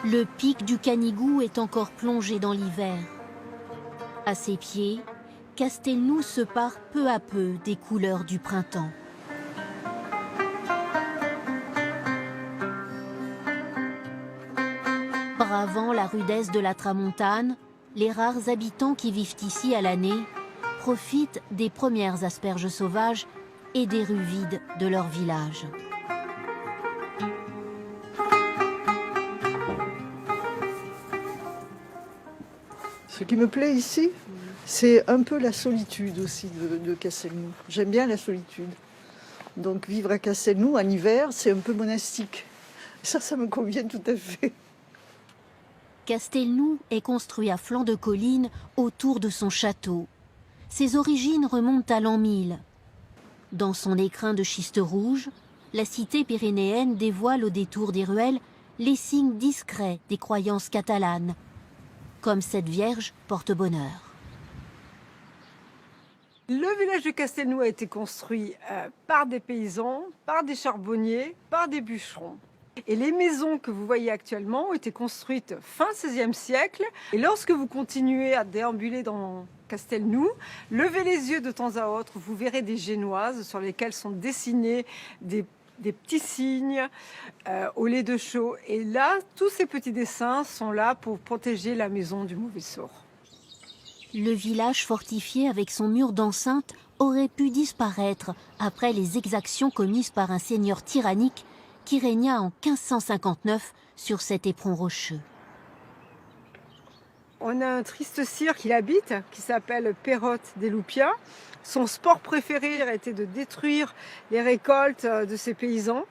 Le pic du Canigou est encore plongé dans l'hiver. À ses pieds, Castelnou se pare peu à peu des couleurs du printemps. Bravant la rudesse de la tramontane, les rares habitants qui vivent ici à l'année profitent des premières asperges sauvages et des rues vides de leur village. Ce qui me plaît ici, c'est un peu la solitude aussi de Castelnou. J'aime bien la solitude. Donc vivre à Castelnou en hiver, c'est un peu monastique. Ça me convient tout à fait. Castelnou est construit à flanc de colline autour de son château. Ses origines remontent à l'an 1000. Dans son écrin de schiste rouge, la cité pyrénéenne dévoile au détour des ruelles les signes discrets des croyances catalanes, comme cette Vierge porte-bonheur. Le village de Castelnou a été construit par des paysans, par des charbonniers, par des bûcherons. Et les maisons que vous voyez actuellement ont été construites fin XVIe siècle. Et lorsque vous continuez à déambuler dans Castelnou, levez les yeux de temps à autre, vous verrez des génoises sur lesquelles sont dessinés des petits signes au lait de chaux. Et là, tous ces petits dessins sont là pour protéger la maison du mauvais sort. Le village fortifié avec son mur d'enceinte aurait pu disparaître après les exactions commises par un seigneur tyrannique qui régna en 1559 sur cet éperon rocheux. On a un triste sire qui l'habite, qui s'appelle Pérotte des Loupiats. Son sport préféré a été de détruire les récoltes de ses paysans,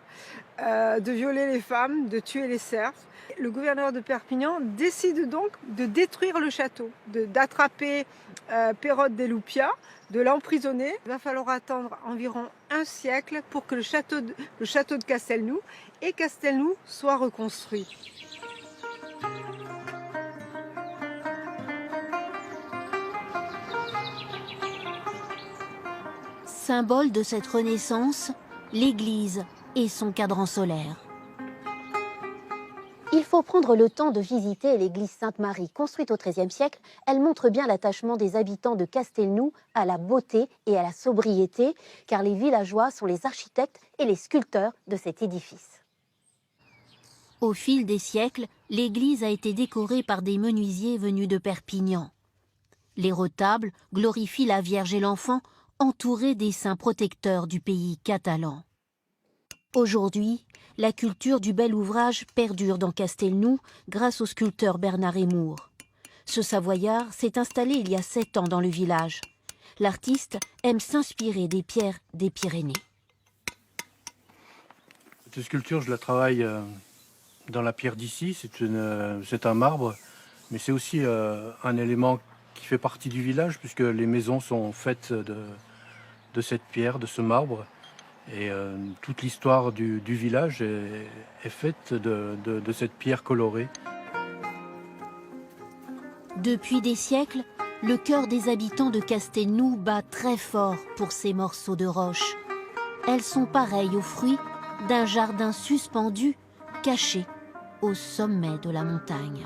de violer les femmes, de tuer les cerfs. Le gouverneur de Perpignan décide donc de détruire le château, d'attraper Pérotte des Loupiats, de l'emprisonner. Il va falloir attendre environ un siècle pour que le château de Castelnou et Castelnou soient reconstruits. Symbole de cette renaissance, l'église et son cadran solaire. Il faut prendre le temps de visiter l'église Sainte-Marie. Construite au XIIIe siècle, elle montre bien l'attachement des habitants de Castelnou à la beauté et à la sobriété, car les villageois sont les architectes et les sculpteurs de cet édifice. Au fil des siècles, l'église a été décorée par des menuisiers venus de Perpignan. Les retables glorifient la Vierge et l'enfant, entourés des saints protecteurs du pays catalan. Aujourd'hui, la culture du bel ouvrage perdure dans Castelnou grâce au sculpteur Bernard Émour. Ce Savoyard s'est installé il y a 7 ans dans le village. L'artiste aime s'inspirer des pierres des Pyrénées. Cette sculpture, je la travaille dans la pierre d'ici. C'est un marbre, mais c'est aussi un élément qui fait partie du village, puisque les maisons sont faites de cette pierre, de ce marbre. Et toute l'histoire du village est faite de cette pierre colorée. Depuis des siècles, le cœur des habitants de Castelnou bat très fort pour ces morceaux de roche. Elles sont pareilles aux fruits d'un jardin suspendu, caché au sommet de la montagne.